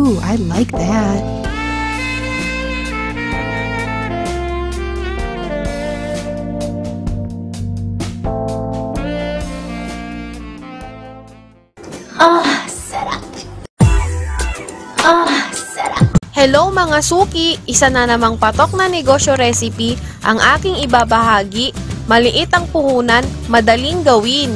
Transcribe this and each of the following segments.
Ooh, I like that. Sarap. Sarap. Hello mga suki! Isa na namang patok na negosyo recipe ang aking ibabahagi. Maliit ang puhunan, madaling gawin.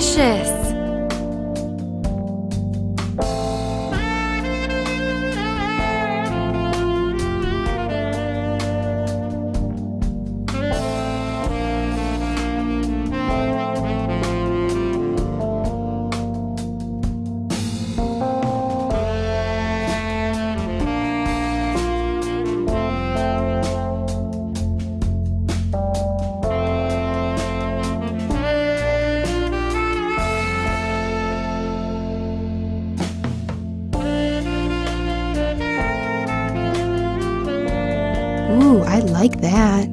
delicious! Ooh, I like that.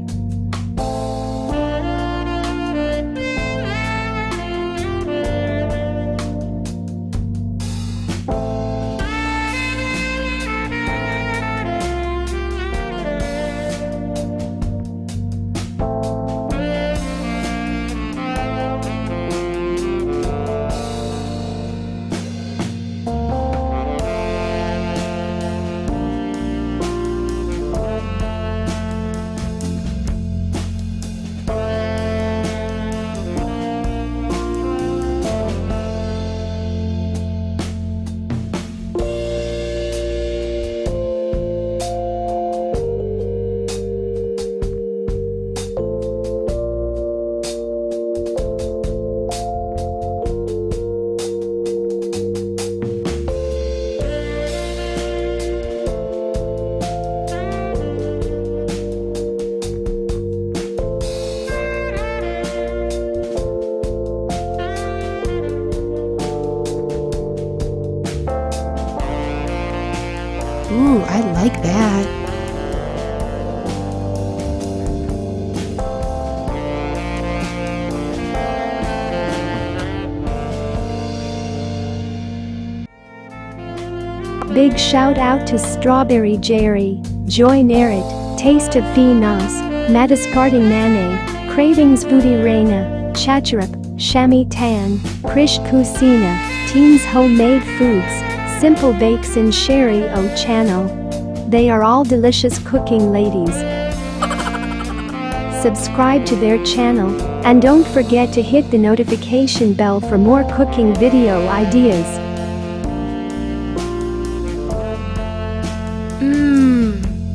Ooh, I like that. Big shout out to Strawberry Jerry, Joy Nerit, Taste of Finas, Madaskarding Nane, Cravings Voodie Reina, Chacharup, Shami Tan, Krish Kusina, Teens Homemade Foods, Simple Bakes and Sherry O channel. They are all delicious cooking ladies. Subscribe to their channel, and don't forget to hit the notification bell for more cooking video ideas.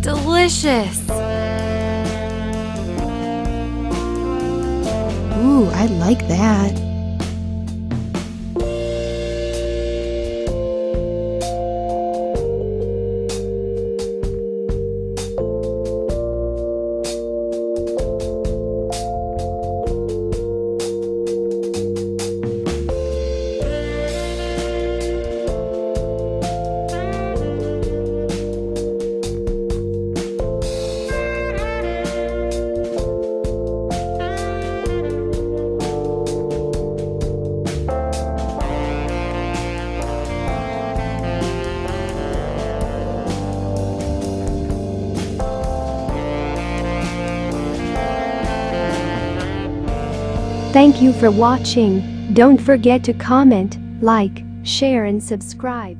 Delicious! Ooh, I like that. Thank you for watching. Don't forget to comment, like, share and subscribe.